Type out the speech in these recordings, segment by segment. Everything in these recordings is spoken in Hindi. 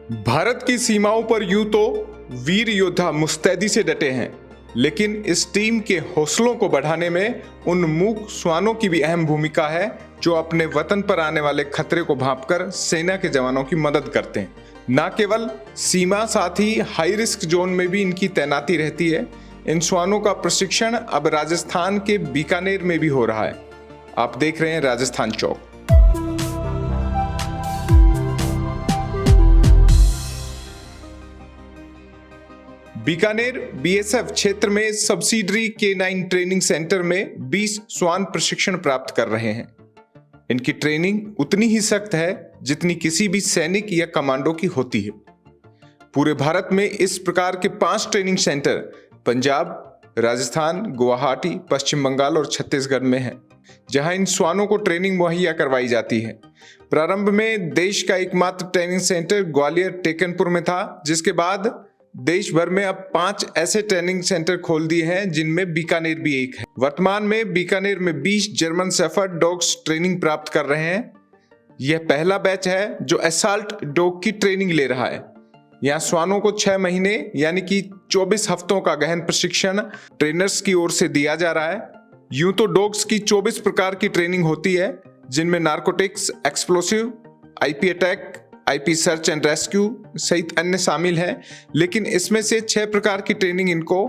भारत की सीमाओं पर यूं तो वीर योद्धा मुस्तैदी से डटे हैं, लेकिन इस टीम के हौसलों को बढ़ाने में उन मूक श्वानों की भी अहम भूमिका है जो अपने वतन पर आने वाले खतरे को भांपकर सेना के जवानों की मदद करते हैं। न केवल सीमा, साथ ही हाई रिस्क जोन में भी इनकी तैनाती रहती है। इन श्वानों का प्रशिक्षण अब राजस्थान के बीकानेर में भी हो रहा है। आप देख रहे हैं राजस्थान चौक। बीकानेर बीएसएफ क्षेत्र में सब्सिडरी K9 ट्रेनिंग सेंटर में 20 श्वान प्रशिक्षण प्राप्त कर रहे हैं। इनकी ट्रेनिंग उतनी ही सख्त है जितनी किसी भी सैनिक या कमांडो की होती है। पूरे भारत में इस प्रकार के 5 ट्रेनिंग सेंटर पंजाब, राजस्थान, गुवाहाटी, पश्चिम बंगाल और छत्तीसगढ़ में हैं, जहां इन श्वानों को ट्रेनिंग मुहैया करवाई जाती है। प्रारंभ में देश का एकमात्र ट्रेनिंग सेंटर ग्वालियर टेकनपुर में था, जिसके बाद देश भर में अब 5 ऐसे ट्रेनिंग सेंटर खोल दिए हैं, जिनमें बीकानेर भी एक है। वर्तमान में बीकानेर में 20 जर्मन शेफर्ड डॉग्स ट्रेनिंग प्राप्त कर रहे हैं। यह पहला बैच है जो असॉल्ट डॉग की ट्रेनिंग ले रहा है। यहाँ श्वानों को 6 महीने यानी कि 24 हफ्तों का गहन प्रशिक्षण ट्रेनर्स की ओर से दिया जा रहा है। यूं तो डॉग्स की 24 प्रकार की ट्रेनिंग होती है, जिनमें narcotics, explosive, IP attack, IP search and rescue सहित अन्य शामिल हैं, लेकिन इसमें से 6 प्रकार की ट्रेनिंग इनको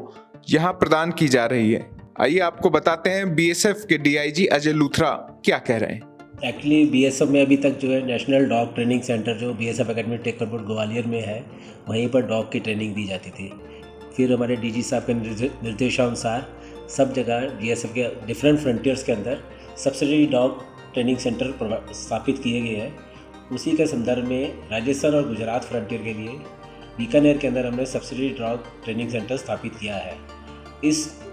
यहाँ प्रदान की जा रही है। आइए आपको बताते हैं बीएसएफ के डीआईजी अजय लूथरा क्या कह रहे हैं। एक्चुअली बीएसएफ में अभी तक जो है नेशनल डॉग ट्रेनिंग सेंटर जो बीएसएफ एकेडमी टेकनपुर ग्वालियर में है, वहीं पर डॉग की ट्रेनिंग दी जाती थी। फिर हमारे डीजी साहब के निर्देशानुसार सब जगह बीएसएफ के डिफरेंट फ्रंटियर्स के अंदर सब्सिडरी डॉग ट्रेनिंग सेंटर स्थापित किए गए हैं। उसी के संदर्भ में राजस्थान और गुजरात फ्रंटियर के लिए बीकानेर के अंदर हमने सब्सिडरी डॉग ट्रेनिंग सेंटर स्थापित किया है।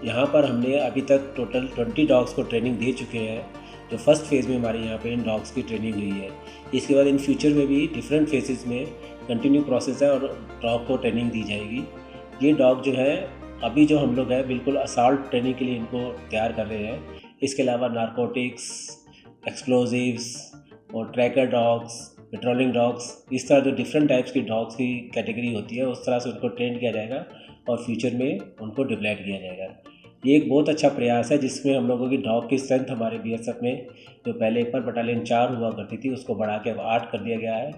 यहाँ पर हमने अभी तक टोटल 20 डॉग्स को ट्रेनिंग दे चुके हैं, जो फर्स्ट फेज़ में हमारे यहाँ पे इन डॉग्स की ट्रेनिंग हुई है। इसके बाद इन फ्यूचर में भी डिफरेंट फेजेस में कंटिन्यू प्रोसेस है और डॉग को ट्रेनिंग दी जाएगी। ये डॉग जो है अभी जो हम लोग है बिल्कुल असॉल्ट ट्रेनिंग के लिए इनको तैयार कर रहे हैं। इसके अलावा नारकोटिक्स, एक्सप्लोजिव्स और ट्रैकर डॉग्स, पेट्रोलिंग डॉग्स, इस तरह जो डिफरेंट टाइप्स की डॉग्स की कैटेगरी होती है, उस तरह से उनको ट्रेन किया जाएगा और फ्यूचर में उनको डिप्लॉयड किया जाएगा। ये एक बहुत अच्छा प्रयास है, जिसमें हम लोगों की डॉग की स्ट्रेंथ हमारे बीएसएफ में जो पहले पर बटालियन 4 हुआ करती थी, उसको बढ़ा के अब 8 कर दिया गया है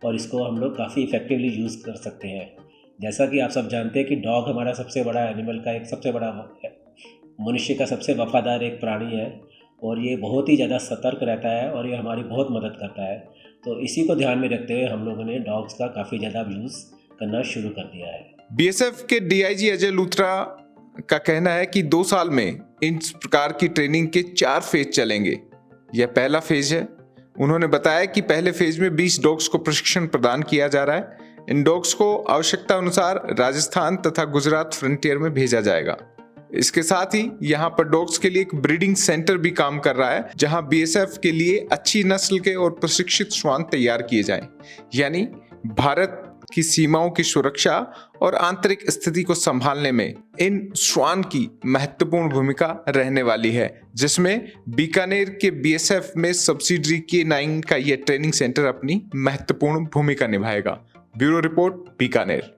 और इसको हम लोग काफ़ी इफेक्टिवली यूज़ कर सकते हैं। जैसा कि आप सब जानते हैं कि डॉग हमारा सबसे बड़ा एनिमल का एक सबसे बड़ा मनुष्य का सबसे वफादार एक प्राणी है और ये बहुत ही ज़्यादा सतर्क रहता है और ये हमारी बहुत मदद करता है। तो इसी को ध्यान में रखते हुए हम लोगों ने डॉग्स का काफ़ी ज़्यादा यूज़ करना शुरू कर दिया है। बीएसएफ के डीआईजी अजय लूथरा का कहना है कि 2 साल में इन प्रकार की ट्रेनिंग के 4 फेज चलेंगे। यह पहला फेज है। उन्होंने बताया कि पहले फेज में 20 डॉग्स को प्रशिक्षण प्रदान किया जा रहा है। इन डॉग्स को आवश्यकता अनुसार राजस्थान तथा गुजरात फ्रंटियर में भेजा जाएगा। इसके साथ ही यहाँ पर डॉग्स के लिए एक ब्रीडिंग सेंटर भी काम कर रहा है, जहाँ बीएसएफ के लिए अच्छी नस्ल के और प्रशिक्षित श्वान तैयार किए जाएं। यानी भारत की सीमाओं की सुरक्षा और आंतरिक स्थिति को संभालने में इन श्वान की महत्वपूर्ण भूमिका रहने वाली है, जिसमें बीकानेर के बीएसएफ में सब्सिडरी K9 का यह ट्रेनिंग सेंटर अपनी महत्वपूर्ण भूमिका निभाएगा। Bureau report, Bikaner.